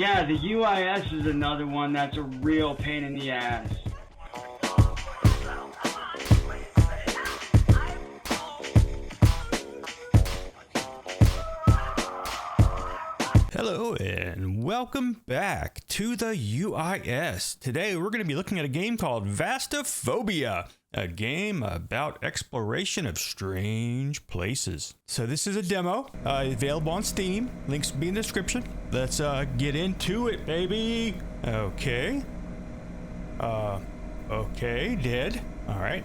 Yeah, the UIS is another one that's a real pain in the ass. Hello and welcome back to the UIS. Today we're going to be looking at a game called Vastophobia, a game about exploration of strange places. So this is a demo available on Steam. Links will be in the description. Let's get into it, baby. Okay. Okay, dead. All right.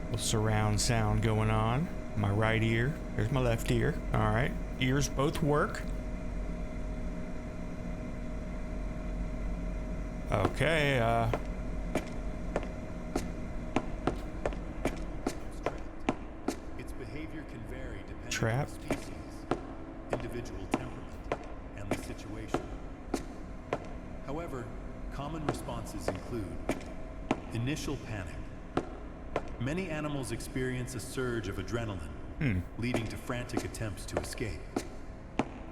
Little surround sound going on. My right ear. There's my left ear. All right. Ears both work. Okay, Its behavior can vary depending Trap. on the species, individual temperament, and the situation. However, common responses include initial panic. Many animals experience a surge of adrenaline, leading to frantic attempts to escape.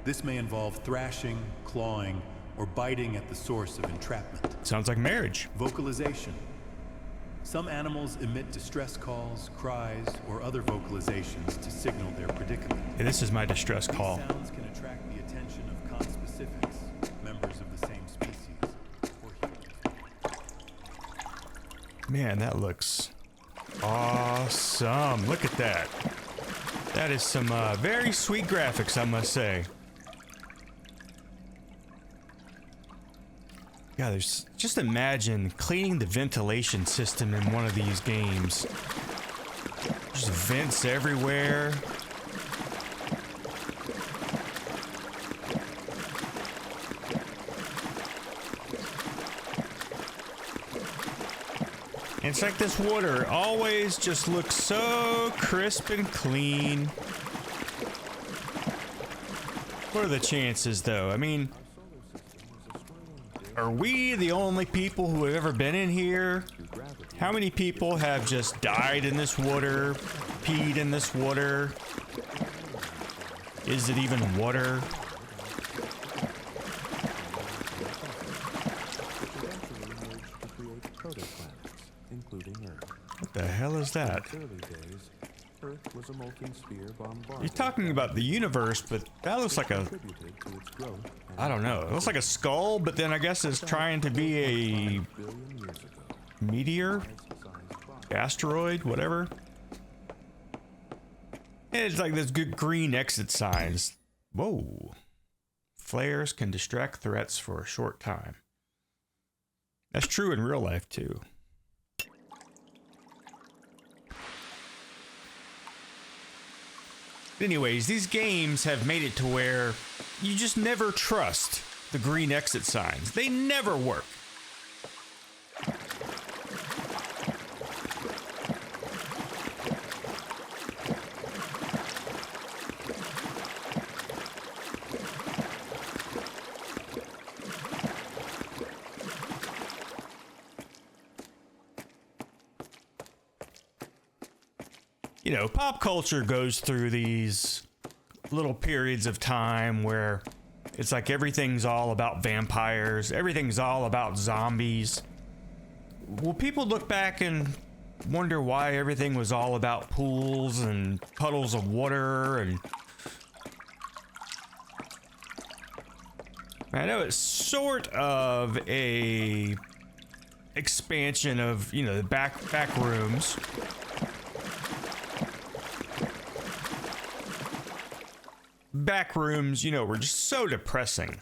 This may involve thrashing, clawing, or biting at the source of entrapment. sounds like marriage. Vocalization. Some animals emit distress calls, cries, or other vocalizations to signal their predicament. Hey, this is my distress call. These sounds can attract the attention of conspecifics, members of the same species, or humans. Man, that looks awesome. Look at that. That is some very sweet graphics, I must say. Yeah, there's just imagine cleaning the ventilation system in one of these games. Just vents everywhere. And it's like this water always just looks so crisp and clean. What are the chances, though? I mean, are we the only people who have ever been in here? How many people have just died in this water, peed in this water? Is it even water? What the hell is that? You're talking about the universe, but that looks like a... I don't know. It looks like a skull, but then I guess it's trying to be a meteor? Asteroid? Whatever. And it's like this good green exit signs. Whoa. Flares can distract threats for a short time. That's true in real life, too. Anyways, these games have made it to where you just never trust the green exit signs. They never work. You know, pop culture goes through these little periods of time where it's like everything's all about vampires, everything's all about zombies. Will people look back and wonder why everything was all about pools and puddles of water? And I know it's sort of a expansion of, you know, the back rooms. Back rooms, you know, were just so depressing.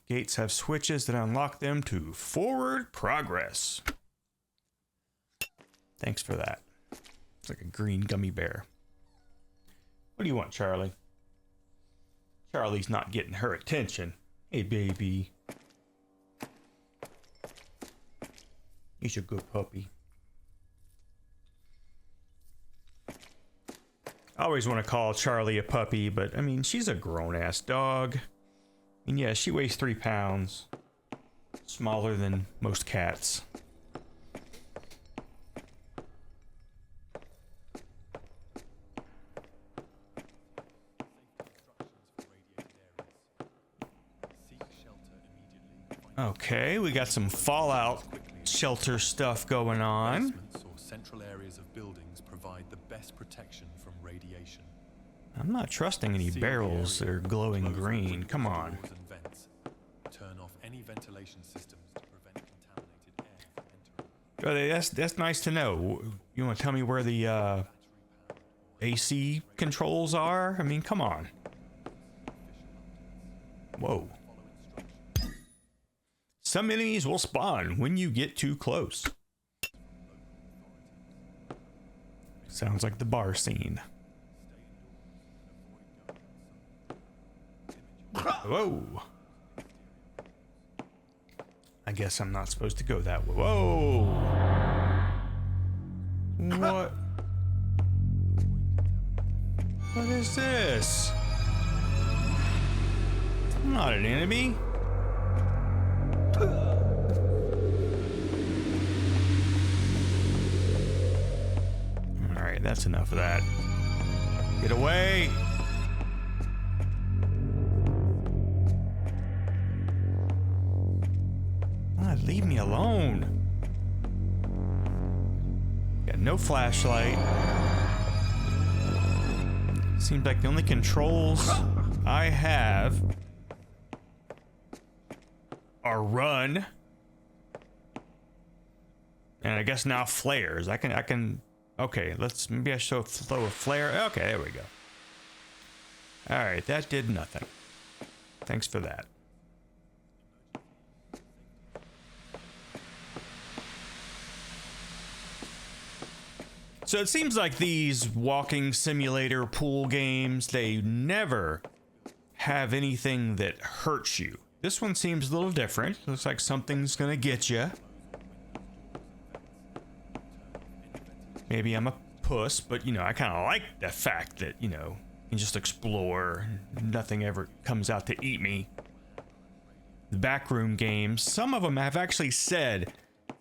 Gates have switches that unlock them to forward progress. Thanks for that. It's like a green gummy bear. What do you want, Charlie? Charlie's not getting her attention. Hey, baby. He's a good puppy. I always want to call Charlie a puppy, but I mean, she's a grown-ass dog. And yeah, she weighs 3 pounds. Smaller than most cats. Okay, we got some Fallout shelter stuff going on. Basements or central areas of buildings provide the best protection from radiation. I'm not trusting any Seal the barrels that area, are glowing close all green. windows, Come on. doors, and vents. Turn off any ventilation systems to prevent contaminated air from entering. Oh, that's nice to know. You want to tell me where the AC controls are? I mean, come on. Whoa. Some enemies will spawn when you get too close. Sounds like the bar scene. Whoa. I guess I'm not supposed to go that way. Whoa. What? What is this? I'm not an enemy. Alright, that's enough of that. Get away! Ah, leave me alone. Got no flashlight. Seems like the only controls I have are run, and I guess now flares. I can. Okay, maybe I should throw a flare. Okay, there we go. All right, that did nothing. Thanks for that. So it seems like these walking simulator pool games, they never have anything that hurts you. This one seems a little different. Looks like something's gonna get you. Maybe I'm a puss, but you know, I kind of like the fact that, you know, you can just explore. Nothing ever comes out to eat me. The backroom games, some of them have actually said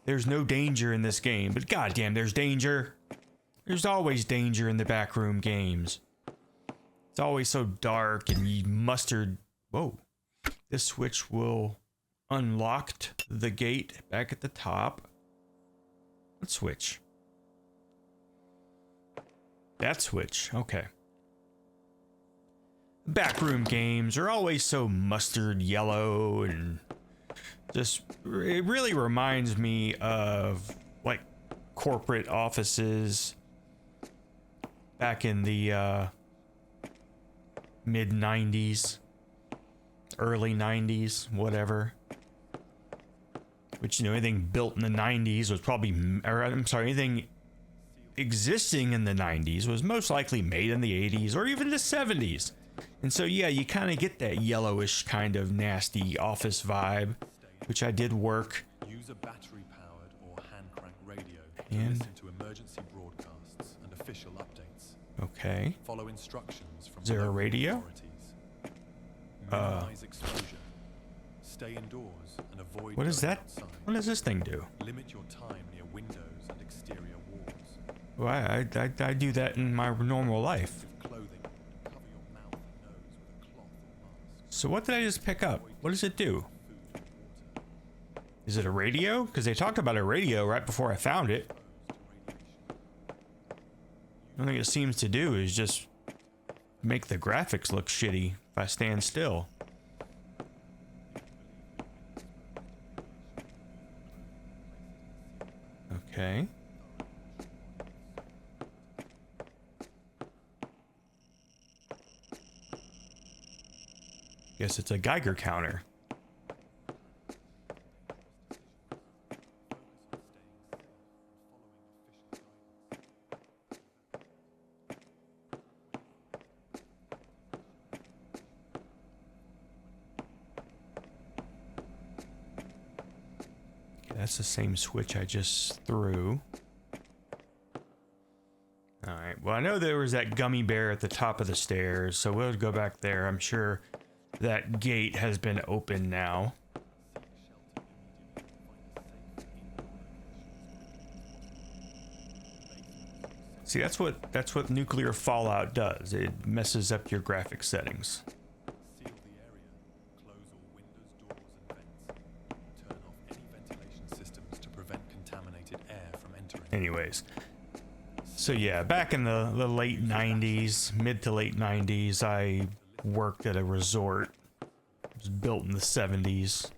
there's no danger in this game, but goddamn, there's danger. There's always danger in the backroom games. It's always so dark and you mustard. Whoa. This switch will unlock the gate back at the top. What switch? That switch. Okay. Backroom games are always so mustard yellow and just, it really reminds me of like corporate offices back in the mid 90s, early 90s, whatever. Which, you know, anything built in the 90s was probably, or I'm sorry, anything existing in the 90s was most likely made in the 80s or even the 70s. And so, yeah, you kind of get that yellowish kind of nasty office vibe, which I did work. Use a battery-powered or hand-crank radio to And- listen to emergency broadcasts and official updates. Okay. Follow instructions from Is there a local radio? authorities. Minimize exposure. Stay indoors and avoid What is going that? outside. What does this thing do? Limit your time near windows and exterior walls. Well, I do that in my normal life. With clothing, cover your mouth and nose with a cloth or mask. So what did I just pick up? What does it do? Food and water. Is it a radio? Because they talked about a radio right before I found it. The only thing it seems to do is just make the graphics look shitty if I stand still. Okay. Guess it's a Geiger counter. That's the same switch I just threw. Alright, well I know there was that gummy bear at the top of the stairs, so we'll go back there. I'm sure that gate has been opened now. See, that's what nuclear fallout does. It messes up your graphic settings. Seal the area. Close all windows, doors, and vents. Anyways, so yeah, back in the late 90s, mid to late 90s, I worked at a resort. It was built in the 70s.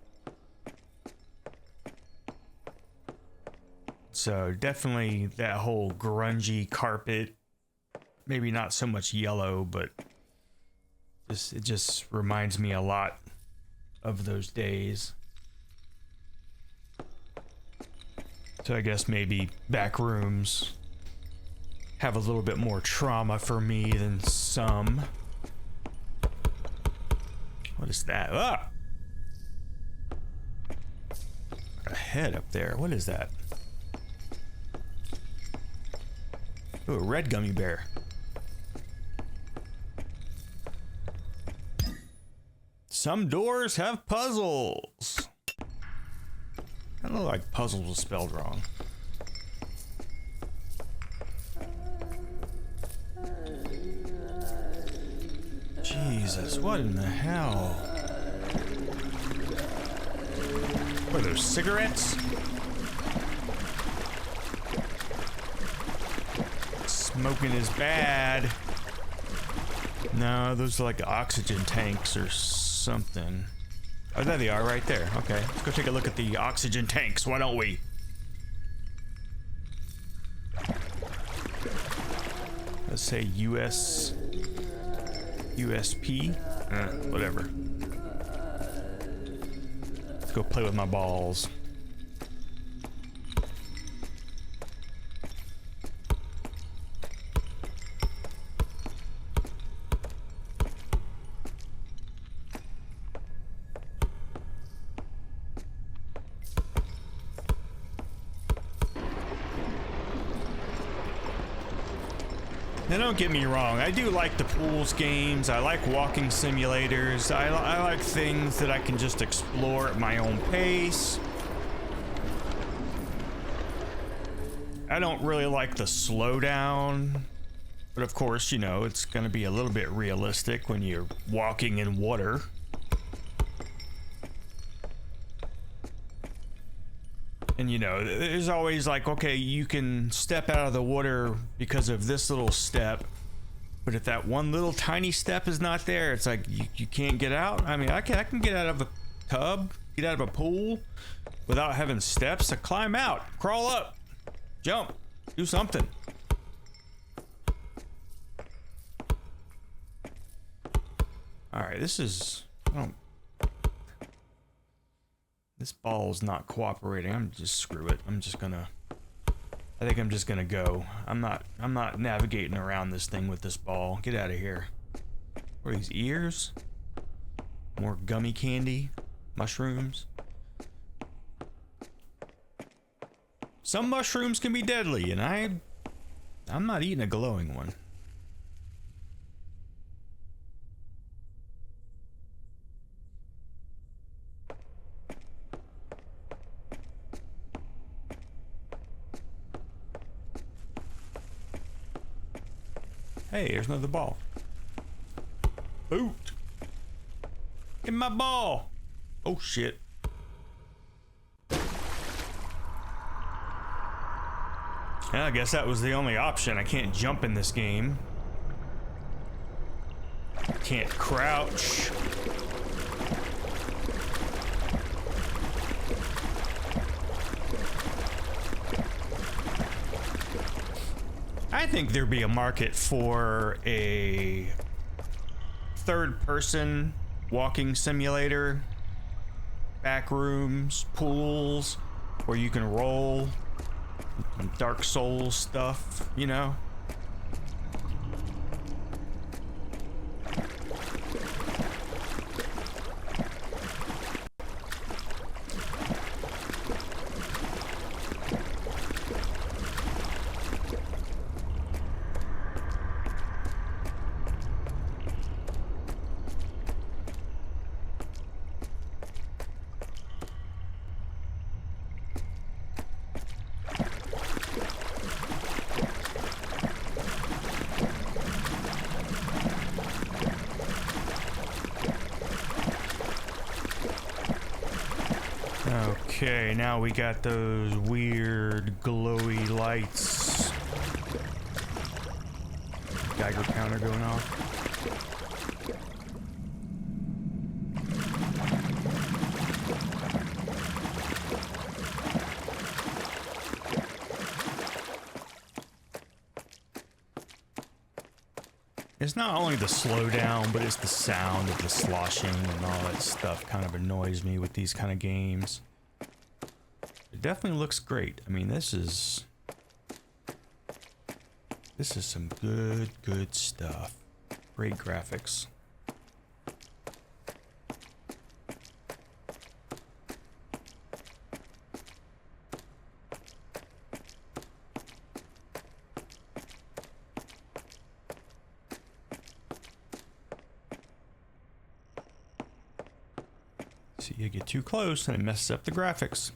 So definitely that whole grungy carpet, maybe not so much yellow, but it just reminds me a lot of those days. So I guess maybe back rooms have a little bit more trauma for me than some. What is that? Ah! A head up there. What is that? Ooh, a red gummy bear. Some doors have puzzles. I don't know, like puzzles was spelled wrong. Jesus, what in the hell? What are those, cigarettes? Smoking is bad. No, those are like oxygen tanks or something. Oh, there they are right there. Okay, let's go take a look at the oxygen tanks, why don't we? Let's say USP, whatever. Let's go play with my balls. Now don't get me wrong, I do like the pools games, I like walking simulators, I like things that I can just explore at my own pace. I don't really like the slowdown, but of course, you know, it's gonna be a little bit realistic when you're walking in water. And you know, there's always like, okay, you can step out of the water because of this little step, but if that one little tiny step is not there, it's like you can't get out. I mean, I can get out of a tub, get out of a pool without having steps. I climb out, crawl up, jump, do something. All right, this is, this ball's not cooperating. I'm just, screw it. I think I'm just gonna go. I'm not navigating around this thing with this ball. Get out of here. What are these, ears? More gummy candy? Mushrooms? Some mushrooms can be deadly, and I'm not eating a glowing one. Hey, here's another ball. Boot. Get my ball. Oh shit. Yeah, I guess that was the only option. I can't jump in this game. Can't crouch. I think there'd be a market for a third-person walking simulator, back rooms, pools, where you can roll, Dark Souls stuff, you know? Okay, now we got those weird glowy lights. Geiger counter going off. It's not only the slowdown, but it's the sound of the sloshing and all that stuff kind of annoys me with these kind of games. It definitely looks great. I mean, this is some good stuff. Great graphics. See, you get too close and it messes up the graphics.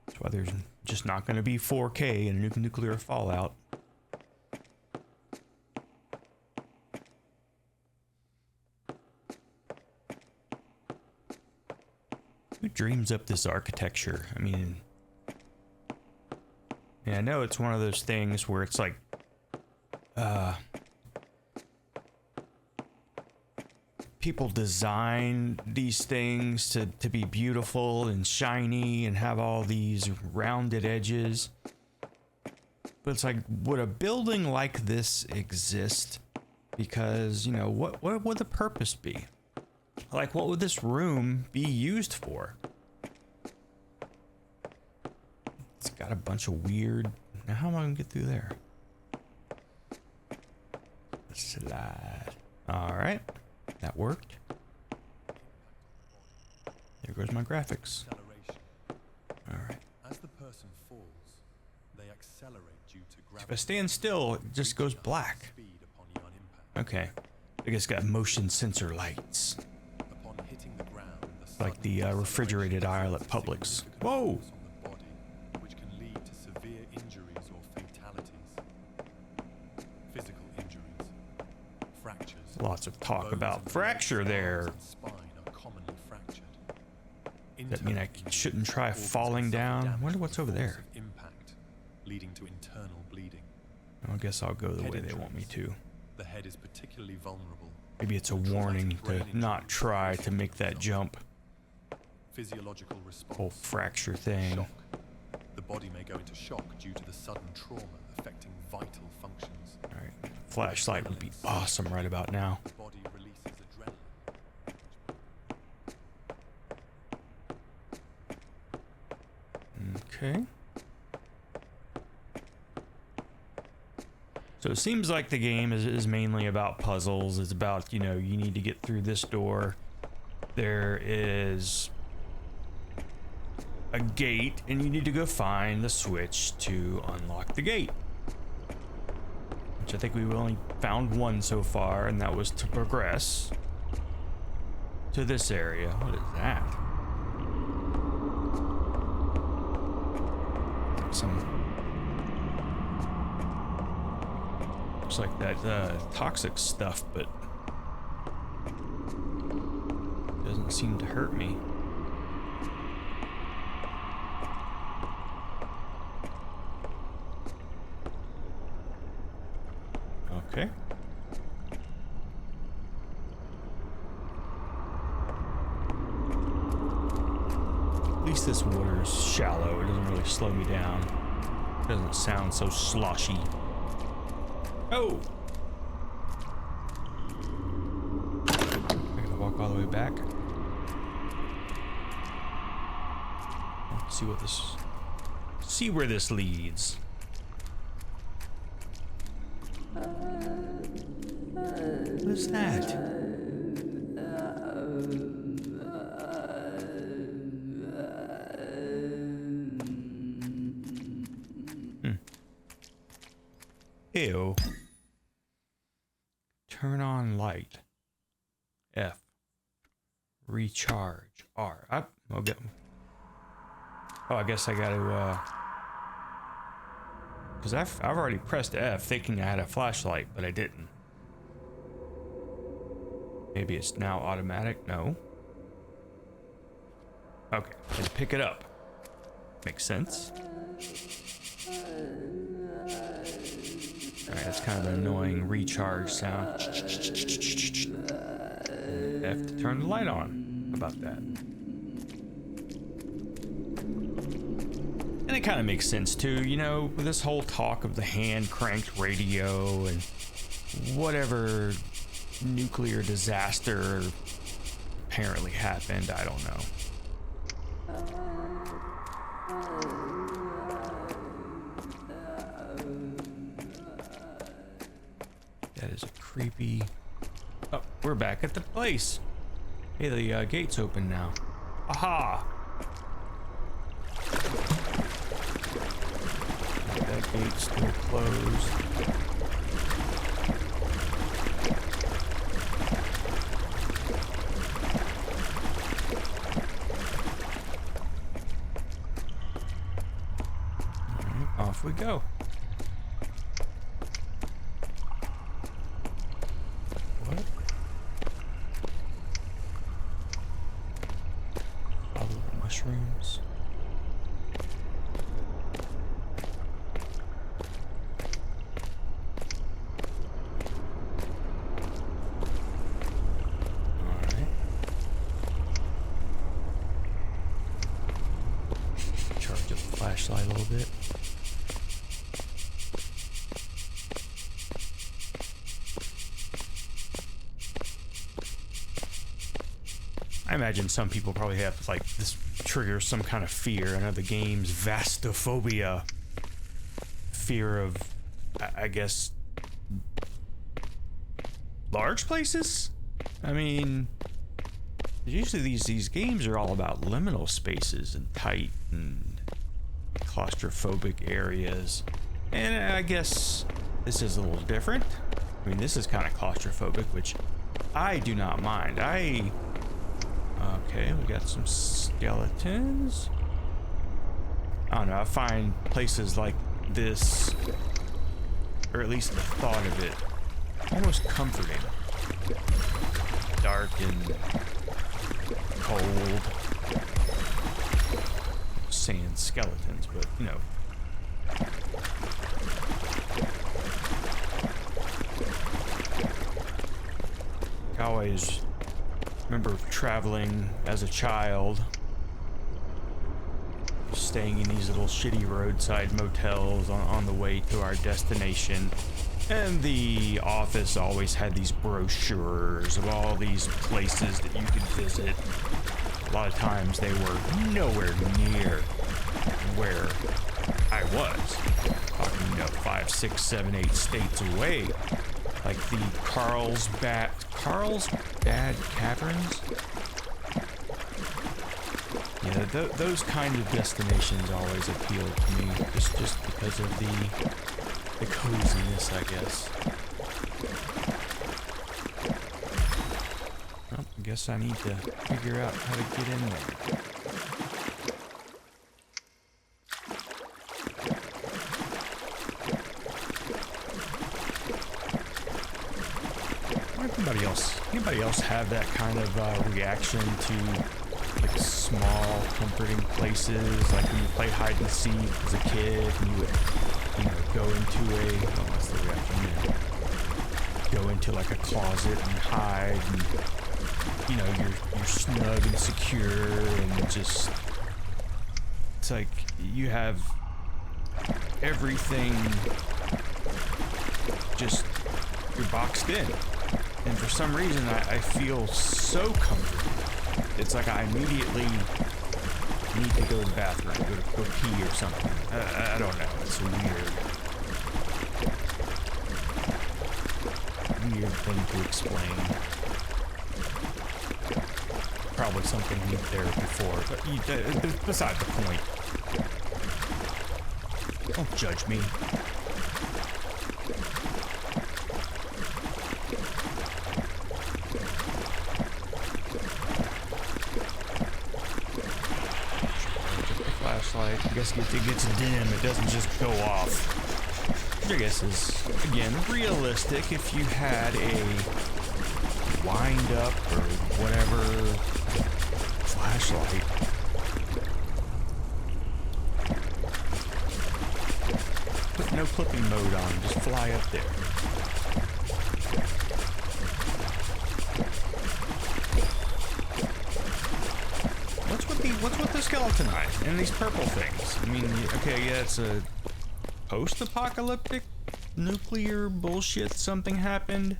That's why there's just not going to be 4K in nuclear fallout. Who dreams up this architecture? I mean, yeah, I know it's one of those things where it's like, people design these things to be beautiful and shiny and have all these rounded edges. But it's like, would a building like this exist? Because, you know, what would the purpose be? Like, what would this room be used for? It's got a bunch of weird... Now, how am I going to get through there? Slide. Alright. That worked. There goes my graphics. Alright. As the person falls, they accelerate due to gravity. If I stand still, it just goes black. Okay. I guess got motion sensor lights. Upon hitting the ground, like the refrigerated aisle at Publix. Whoa! Which can lead to severe injuries or fatalities. Physical injuries, fractures. Lots of talk about fracture there. Spine are commonly fractured. Does that mean I shouldn't try falling down? I wonder what's over there. Impact, leading to internal bleeding. I guess I'll go the way they want me to. The head is particularly vulnerable. Maybe it's a warning to not try to make that jump. Physiological response. Whole fracture thing. Shock. The body may go into shock due to the sudden trauma affecting vital functions. Alright. Flashlight would be awesome right about now. The body releases adrenaline. Okay. So it seems like the game is mainly about puzzles. It's about, you know, you need to get through this door. There is a gate, and you need to go find the switch to unlock the gate. Which I think we've only found one so far, and that was to progress to this area. What is that? Looks like that toxic stuff, but doesn't seem to hurt me. Okay. At least this water is shallow. It doesn't really slow me down. It doesn't sound so sloshy. Oh! I gotta walk all the way back. Let's see what this... See where this leads. What is that? Ew. Turn on light. F. Recharge. R. Okay. Oh, I guess I gotta, because I've already pressed F thinking I had a flashlight, but I didn't. Maybe it's now automatic. No. Okay, just pick it up. Makes sense. Alright, that's kind of an annoying recharge sound. F to turn the light on. How about that? And it kind of makes sense too, you know, with this whole talk of the hand-cranked radio and whatever nuclear disaster apparently happened, I don't know. That is a creepy... Oh, we're back at the place. Hey, the gate's open now. Aha! That gate's still closed. Off we go. What? Follow the mushrooms. Alright. Charge up the flashlight a little bit. I imagine some people probably have, like, this triggers some kind of fear. I know the game's Vastophobia. Fear of, I guess, large places? I mean, usually these games are all about liminal spaces and tight and claustrophobic areas. And I guess this is a little different. I mean, this is kind of claustrophobic, which I do not mind. Okay, we got some skeletons. I don't know, I find places like this, or at least the thought of it, almost comforting. Dark and cold. Saying skeletons, but you know. I always remember traveling as a child, staying in these little shitty roadside motels on the way to our destination. And the office always had these brochures of all these places that you could visit. A lot of times they were nowhere near where I was. Talking, you know, 5, 6, 7, 8 states away. Like the Carlsbad Caverns? Yeah, those kind of destinations always appealed to me, just because of the coziness, I guess. Well, I guess I need to figure out how to get in there. Anybody else have that kind of reaction to like small, comforting places? Like when you play hide and seek as a kid, and you would, you know, go into what's the reaction? Go into like a closet and hide, and you know you're snug and secure, and just it's like you have everything just you're boxed in. And for some reason, I feel so comforted. It's like I immediately need to go to the bathroom, go pee or something. I don't know. It's a weird thing to explain. Probably something I need therapy for, but beside the point. Don't judge me. Flashlight. I guess if it gets dim, it doesn't just go off. Which I guess is, again, realistic if you had a wind up or whatever flashlight. Put no clipping mode on, just fly up there. What's with the skeleton eyes and these purple things? I mean, okay, yeah, it's a post-apocalyptic nuclear bullshit. Something happened.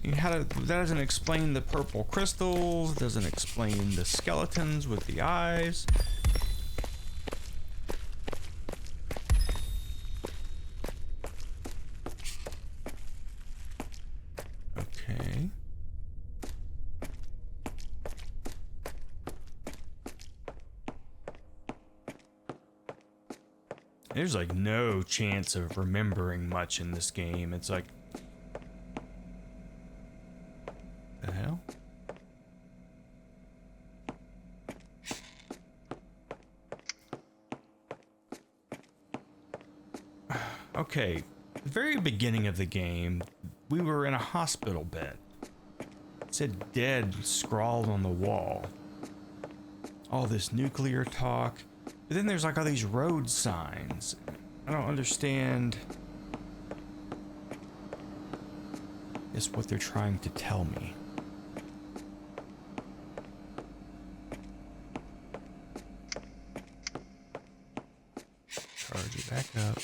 That doesn't explain the purple crystals. Doesn't explain the skeletons with the eyes. Okay. There's like no chance of remembering much in this game. It's like, the hell? Okay, the very beginning of the game, we were in a hospital bed. It said dead scrawled on the wall. All this nuclear talk. But then there's like all these road signs. I don't understand just what they're trying to tell me. Charge it back up.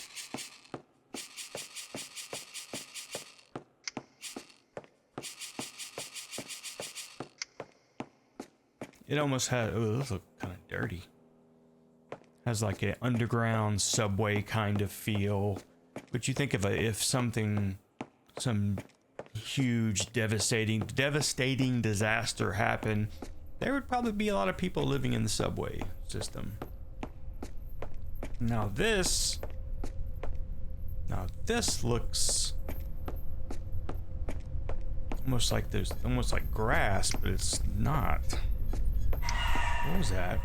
It almost had, oh, those look kind of dirty. Has like an underground subway kind of feel. But you think of if some huge devastating disaster happened, there would probably be a lot of people living in the subway system. Now this looks almost like grass, but it's not. What was that?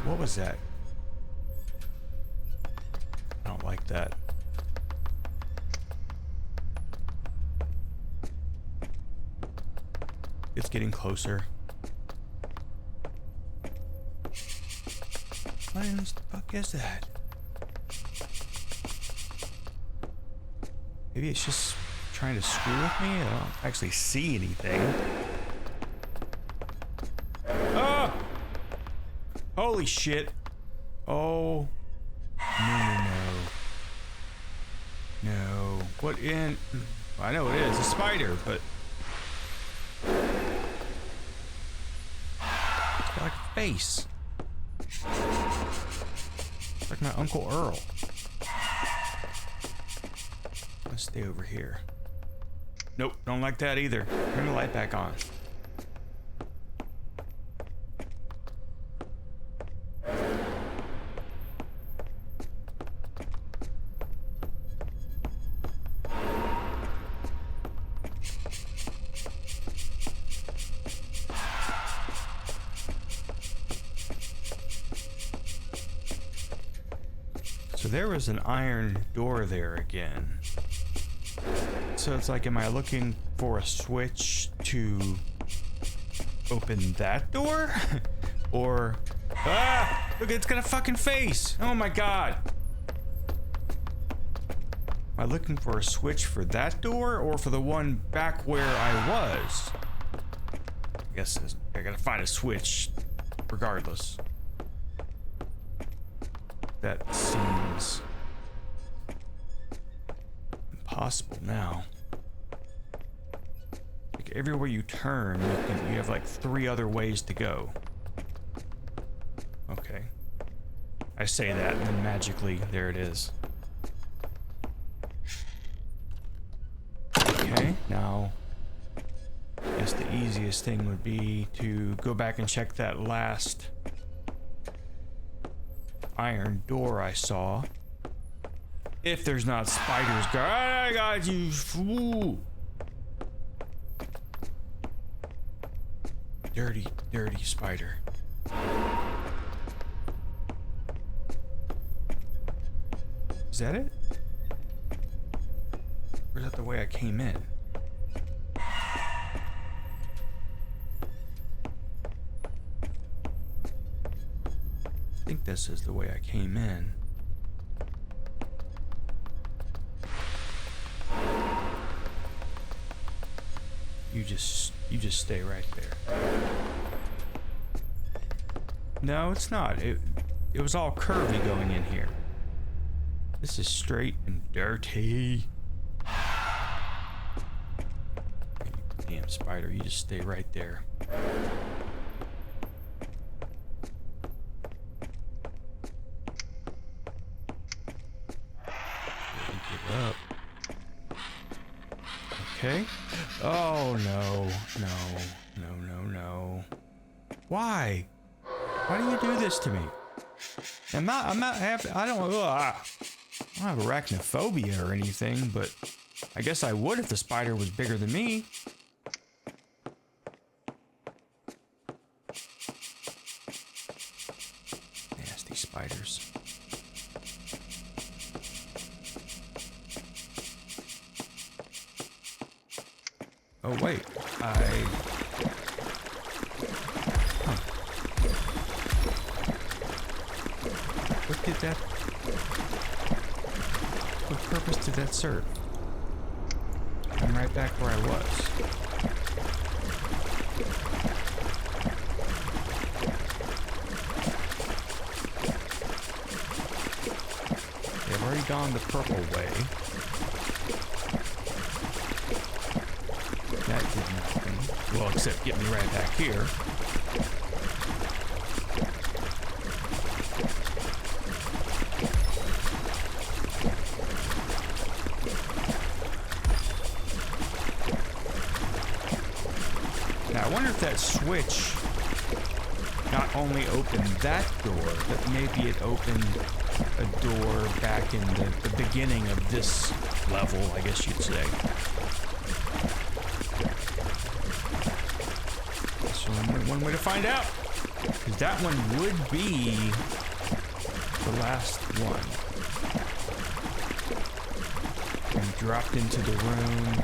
What was that? I don't like that. It's getting closer. What in the fuck is that? Maybe it's just trying to screw with me? I don't actually see anything. Oh! Holy shit. Oh. No. What in... Well, I know it is. A spider, but... It's got like a face. It's like my Uncle Earl. Let's stay over here. Nope, don't like that either. Turn the light back on. So there was an iron door there again. So it's like, am I looking for a switch to open that door? Or, look, it's got a fucking face. Oh my God. Am I looking for a switch for that door or for the one back where I was? I guess I gotta find a switch regardless. That seems impossible now. Like everywhere you turn, you have like 3 other ways to go. Okay. I say that and then magically there it is. Okay, now I guess the easiest thing would be to go back and check that last iron door I saw. If there's not spiders, I got you fool. Dirty spider. that it? Or is that the way I came in? I think this is the way I came in. You just stay right there. No, it's not. It was all curvy going in here. This is straight and dirty. Damn spider, you just stay right there. Give up. Okay. Oh no, no. Why? Why do you do this to me? I don't have arachnophobia or anything, but I guess I would if the spider was bigger than me. Nasty spiders. Oh wait, What did that... What purpose did that serve? I'm right back where I was. Okay, I've already gone the purple way. That did nothing. Well, except get me right back here. Now, I wonder if that switch not only opened that door, but maybe it opened a door back in the beginning of this level, I guess you'd say. So one way to find out, because that one would be the last one. And dropped into the room.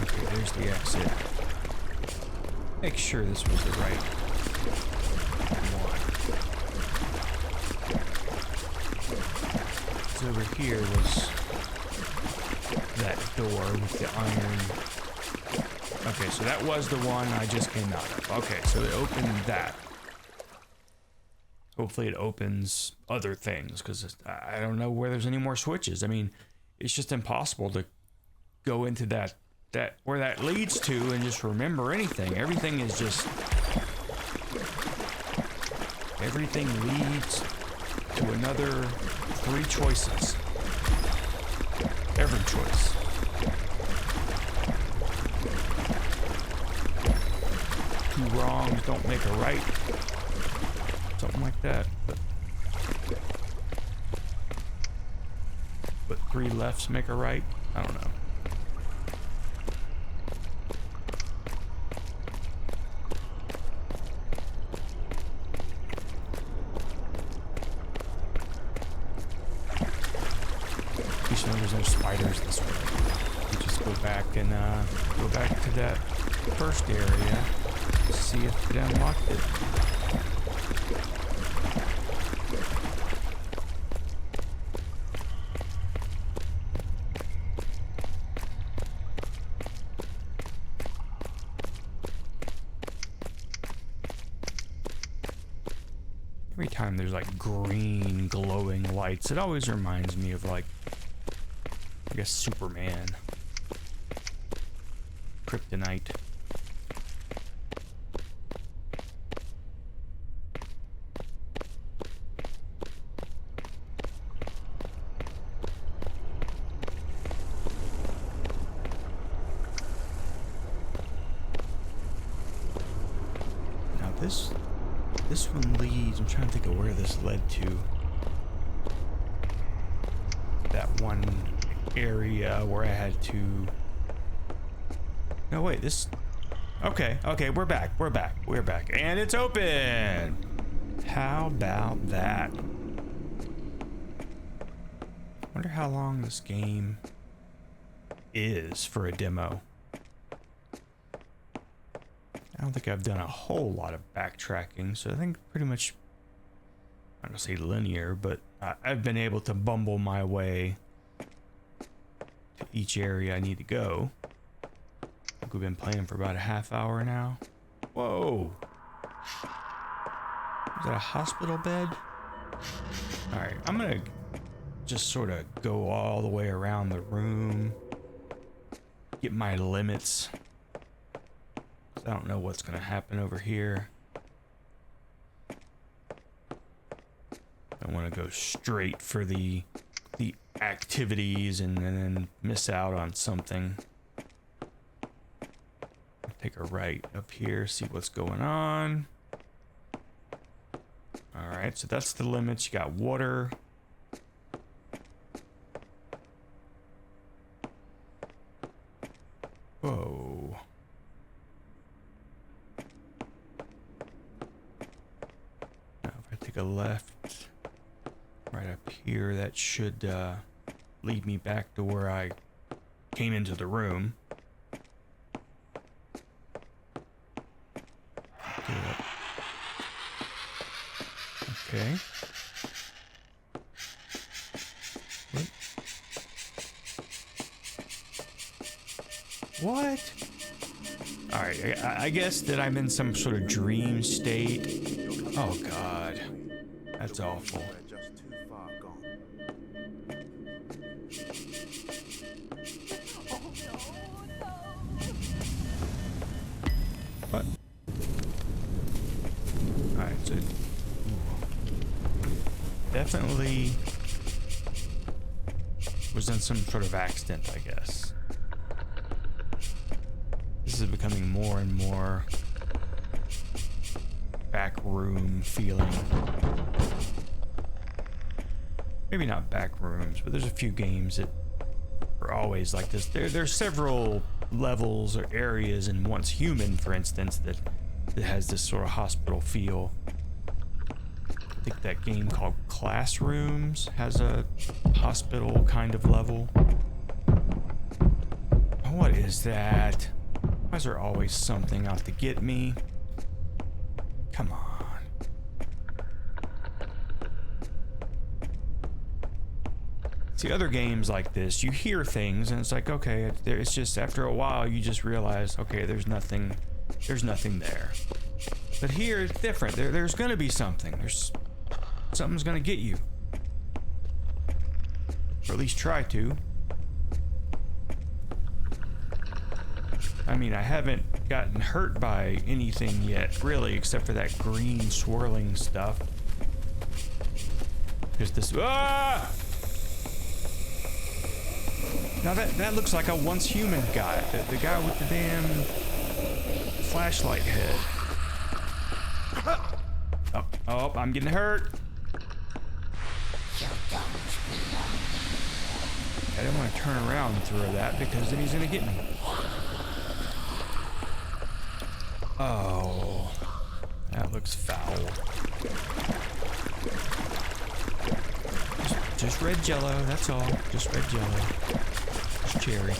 Okay, there's the exit. Make sure this was the right one. So over here was that door with the iron. Okay, so that was the one I just came out of. Okay, so it opened that. Hopefully it opens other things, because I don't know where there's any more switches. I mean, it's just impossible to go into that where that leads to and just remember anything. Everything is just... Everything leads to another 3 choices. Every choice. Two wrongs don't make a right. Something like that. But 3 lefts make a right? I don't know. There's no spiders this way. We just go back and go back to that first area, see if it unlocked it. Every time there's like green glowing lights, it always reminds me of like, I guess, Superman. Kryptonite. Now this one leads, I'm trying to think of where this led to. That one area where I had to... No, wait, this... Okay, we're back. And it's open! How about that? Wonder how long this game is for a demo. I don't think I've done a whole lot of backtracking, so I think pretty much, I'm not gonna say linear, but I've been able to bumble my way to each area I need to go. I think we've been playing for about a half hour now. Whoa! Is that a hospital bed? Alright, I'm gonna just sort of go all the way around the room, get my limits. I don't know what's gonna happen over here. I want to go straight for the activities and then miss out on something. Take a right up here, see what's going on. All right, so that's the limits. You got water. Whoa. Now if I take a left right up here, that should lead me back to where I came into the room. Okay. What? Alright, I guess that I'm in some sort of dream state. Oh god. That's awful. What? Alright, so definitely was in some sort of accident, I guess. This is becoming more and more back room feeling. Maybe not back rooms, but there's a few games that are always like this. There's several levels or areas in Once Human, for instance, that has this sort of hospital feel. I think that game called Classrooms has a hospital kind of level. What is that? Why is there always something out to get me? Come on. See, other games like this, you hear things and it's like, okay, it's just after a while you just realize, okay, there's nothing there. But here it's different. There's gonna be something. Something's gonna get you. Or at least try to. I mean, I haven't gotten hurt by anything yet, really, except for that green swirling stuff. There's this. Ah! Now that looks like a Once Human guy. The guy with the damn flashlight head. Oh, I'm getting hurt. I don't want to turn around and throw that because then he's gonna get me. Oh, that looks foul. Just red jello, that's all. Just red jello. Just cherry.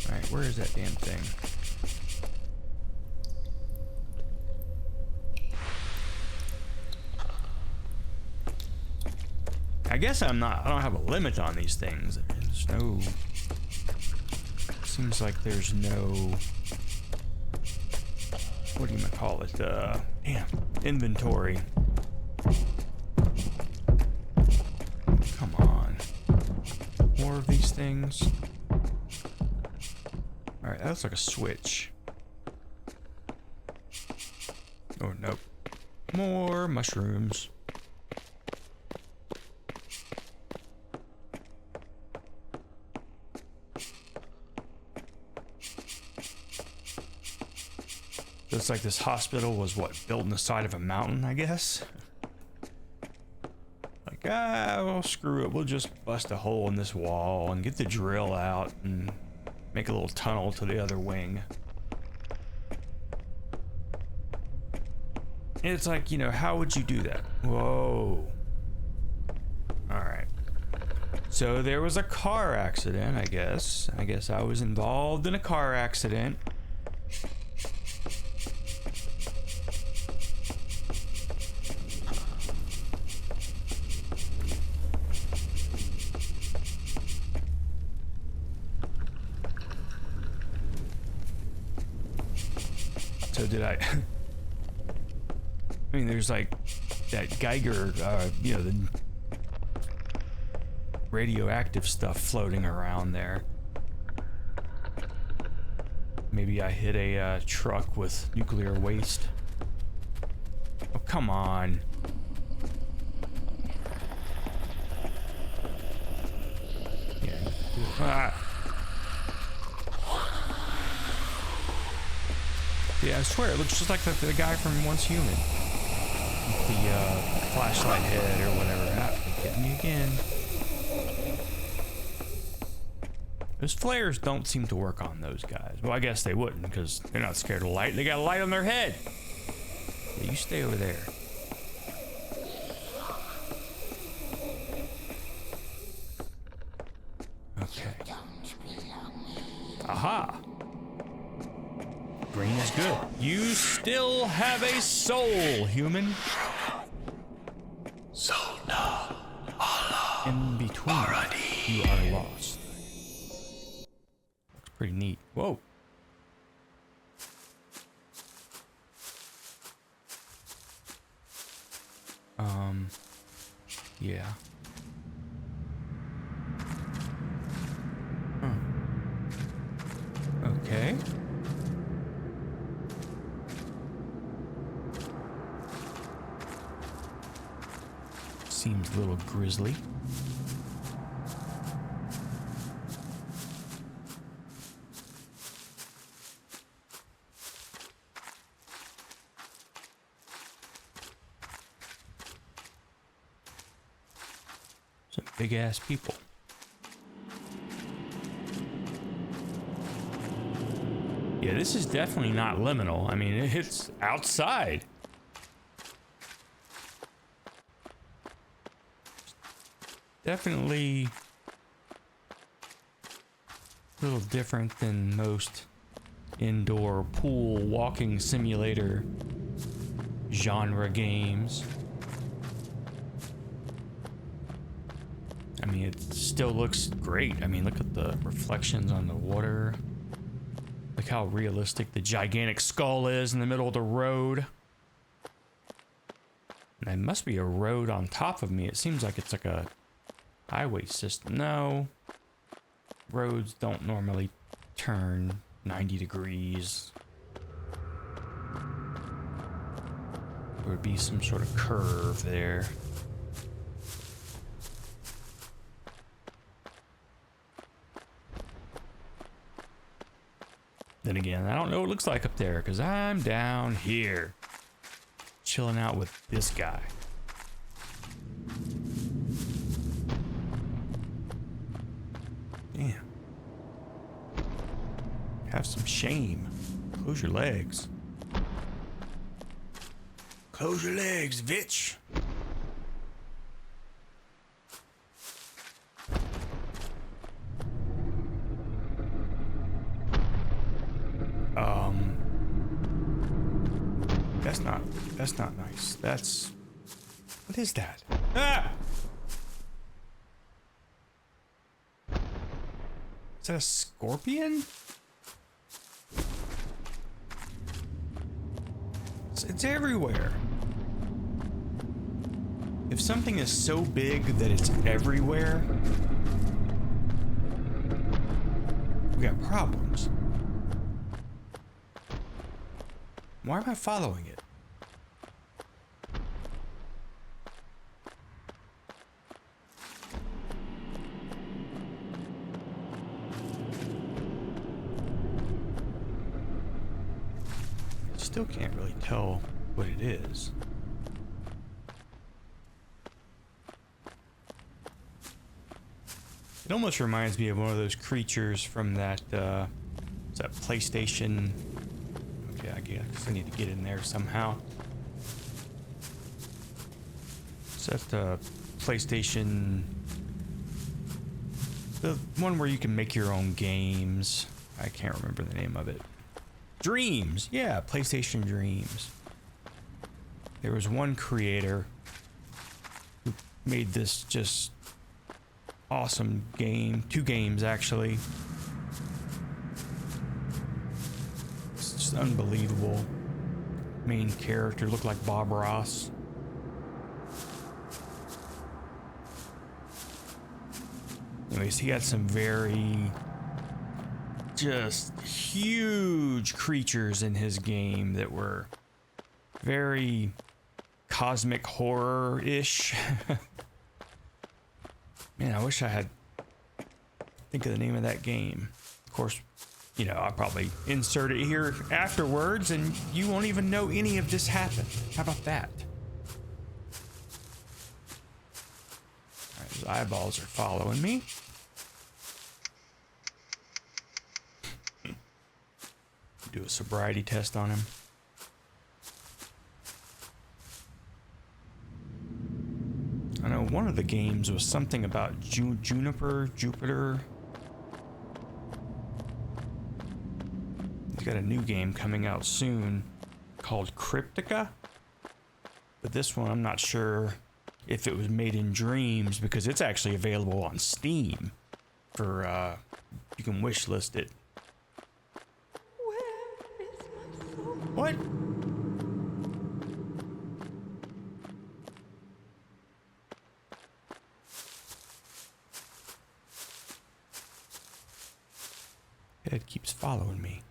Alright, where is that damn thing? I guess I don't have a limit on these things. There's no... Seems like there's no... What do you call it? Damn. Inventory. Come on. More of these things. Alright, that looks like a switch. Oh, nope. More mushrooms. Looks like this hospital was, what, built in the side of a mountain, I guess? Like, well, screw it. We'll just bust a hole in this wall and get the drill out and make a little tunnel to the other wing. And it's like, you know, how would you do that? Whoa. All right. So there was a car accident, I guess. I guess I was involved in a car accident. So did I... I mean, there's like that Geiger, you know, the radioactive stuff floating around there. Maybe I hit a truck with nuclear waste. Oh, come on. Yeah. Ah. Yeah, I swear, it looks just like the guy from Once Human. With the flashlight head or whatever. Ah, getting me again. Those flares don't seem to work on those guys. Well, I guess they wouldn't, because they're not scared of light. They got a light on their head. Yeah, you stay over there. Okay. Aha! Green is good. You still have a soul, human. In between, you are lost. Looks pretty neat. Whoa. Yeah. Okay. Seems a little grisly. Some big ass people. Yeah, this is definitely not liminal. I mean, it's outside. Definitely a little different than most indoor pool walking simulator genre games. I mean, it still looks great. I mean, look at the reflections on the water. Look how realistic the gigantic skull is in the middle of the road. And there must be a road on top of me. It seems like it's like a highway system. No. Roads don't normally turn 90 degrees. There would be some sort of curve there. Then again, I don't know what it looks like up there because I'm down here chilling out with this guy. Damn. Have some shame. Close your legs. Close your legs, bitch. That's not nice. That's... What is that? Ah! Is that a scorpion? It's everywhere. If something is so big that it's everywhere, we got problems. Why am I following it? Still can't really tell what it is. It almost reminds me of one of those creatures from that PlayStation. Okay, I guess I need to get in there somehow. Is that the PlayStation? The one where you can make your own games. I can't remember the name of it. Dreams. Yeah, PlayStation Dreams. There was one creator who made this just awesome game. 2 games, actually. It's just unbelievable. Main character looked like Bob Ross. Anyways, he had some very just huge creatures in his game that were very cosmic horror-ish. Man, I wish I had think of the name of that game. Of course, you know, I'll probably insert it here afterwards and you won't even know any of this happened. How about that? All right, his eyeballs are following me. Do a sobriety test on him. I know one of the games was something about Juniper. He's got a new game coming out soon called Cryptica. But this one, I'm not sure if it was made in Dreams because it's actually available on Steam for, you can wishlist it. What? It keeps following me.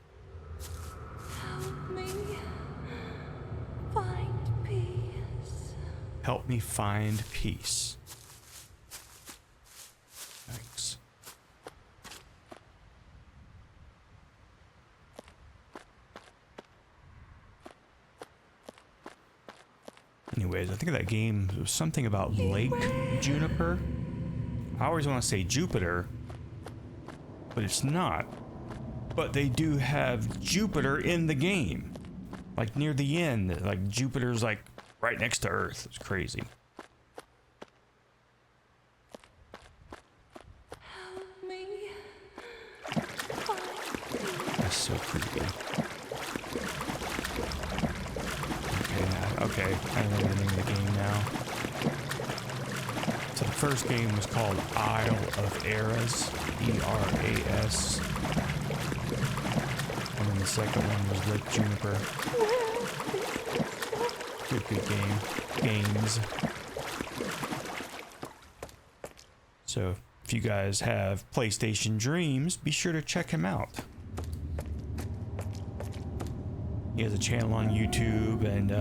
Help me find peace. Help me find peace. Thanks. Anyways, I think that game was something about Lake Juniper. I always want to say Jupiter, but it's not. But they do have Jupiter in the game. Like near the end, like Jupiter's like right next to Earth. It's crazy. Help me find peace. That's so creepy. Okay, I know the name of the game now. So the first game was called Isle of Eras, E-R-A-S. And then the second one was Lake Juniper. Good games. So if you guys have PlayStation Dreams, be sure to check him out. He has a channel on YouTube, and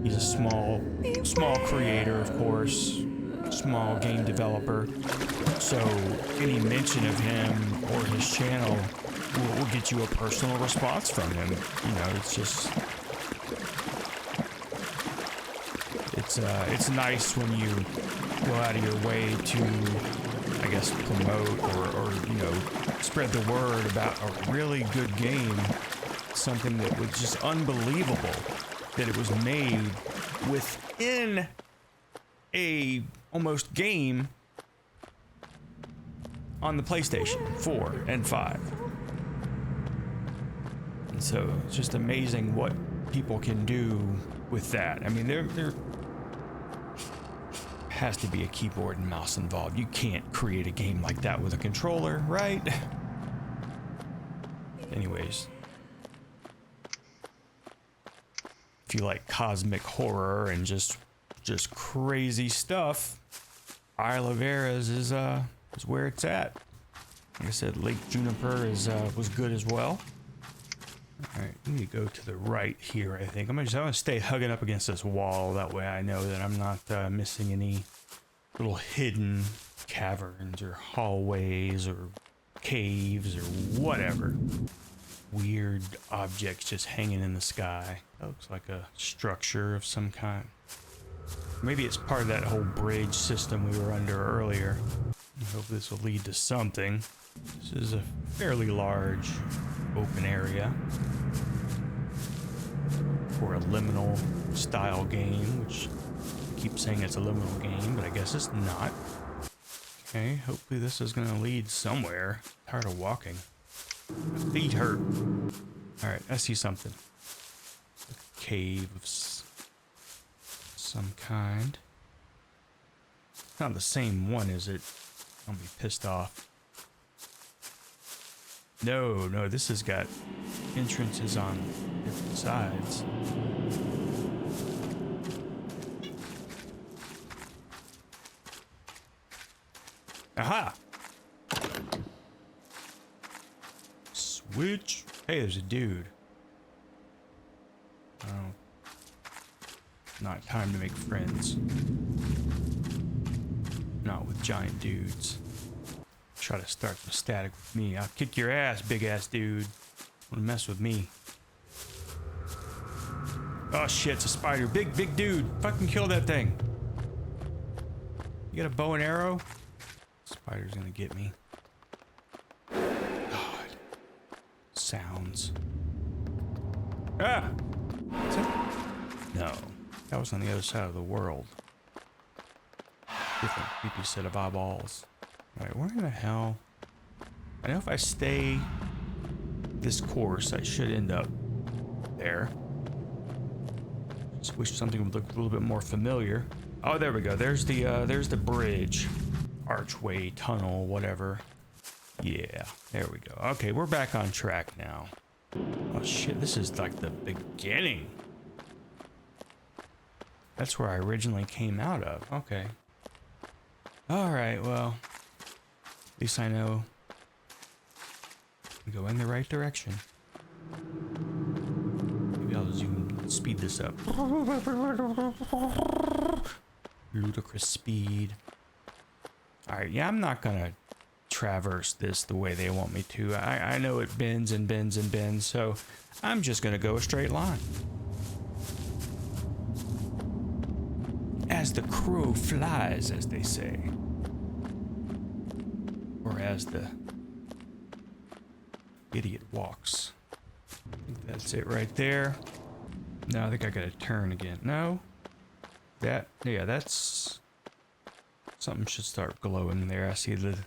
he's a small creator, of course, small game developer. So any mention of him or his channel will get you a personal response from him. You know, it's nice when you go out of your way to, I guess, promote or you know, spread the word about a really good game. Something that was just unbelievable that it was made within a almost game on the PlayStation 4 and 5. And so it's just amazing what people can do with that. I mean, there has to be a keyboard and mouse involved. You can't create a game like that with a controller, right? Anyways. If you like cosmic horror and just crazy stuff, Isle of Eras is where it's at. Like I said, Lake Juniper was good as well. All right, we need to go to the right here. I think I'm gonna stay hugging up against this wall. That way, I know that I'm not missing any little hidden caverns or hallways or caves or whatever. Weird objects just hanging in the sky. That looks like a structure of some kind. Maybe it's part of that whole bridge system we were under earlier. I hope this will lead to something. This is a fairly large open area for a liminal style game, which keep saying it's a liminal game, but I guess it's not. Okay, hopefully this is gonna lead somewhere. Tired of walking. My feet hurt. Alright, I see something. A cave of some kind. It's not the same one, is it? I'll be pissed off. No, this has got entrances on different sides. Aha! Switch. Hey, there's a dude. Oh. Not time to make friends. Not with giant dudes. Try to start some static with me. I'll kick your ass, big ass dude. Wanna mess with me. Oh shit, it's a spider. Big dude. Fucking kill that thing. You got a bow and arrow? Spider's gonna get me. God. Sounds. Ah! Is that? No. That was on the other side of the world. Different creepy set of eyeballs. Alright, where in the hell? I know if I stay this course, I should end up there. Just wish something would look a little bit more familiar. Oh, there we go. There's the bridge. Archway, tunnel, whatever. Yeah, there we go. Okay, we're back on track now. Oh shit, this is like the beginning. That's where I originally came out of. Okay. Alright, well. At least I know we go in the right direction. Maybe I'll speed this up. Ludicrous speed. Alright, yeah, I'm not gonna traverse this the way they want me to. I know it bends and bends and bends, so I'm just gonna go a straight line. As the crow flies, as they say. Or as the idiot walks. I think that's it right there. No, I think I gotta turn again. No? Yeah, that's... Something should start glowing there. I see the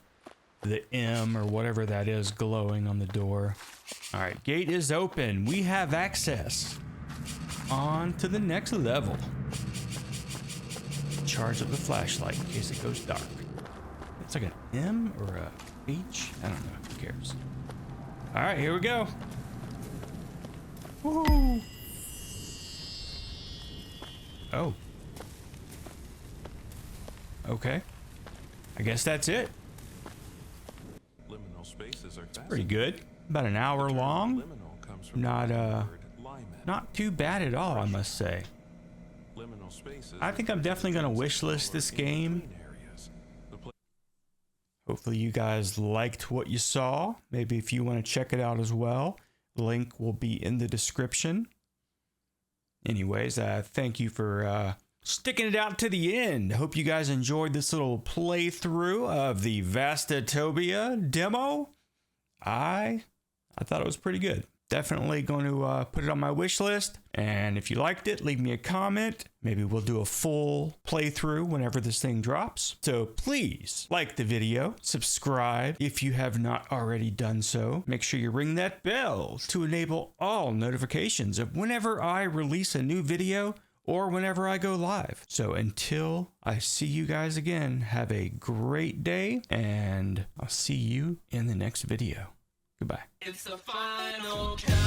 M or whatever that is glowing on the door. Alright, gate is open. We have access on to the next level. Charge up the flashlight in case it goes dark. It's like an M or a H? I don't know. Who cares? Alright, here we go. Woo! Oh. Okay. I guess that's it. Liminal spaces are Pretty good. About an hour long. Not too bad at all, I must say. I think I'm definitely going to wishlist this game. Hopefully you guys liked what you saw. Maybe if you want to check it out as well, the link will be in the description. Anyways, thank you for sticking it out to the end. Hope you guys enjoyed this little playthrough of the Vastophobia demo. I thought it was pretty good. Definitely going to put it on my wish list. And if you liked it, leave me a comment. Maybe we'll do a full playthrough whenever this thing drops. So please like the video, subscribe if you have not already done so. Make sure you ring that bell to enable all notifications of whenever I release a new video or whenever I go live. So until I see you guys again, have a great day, and I'll see you in the next video. Goodbye. It's the final count.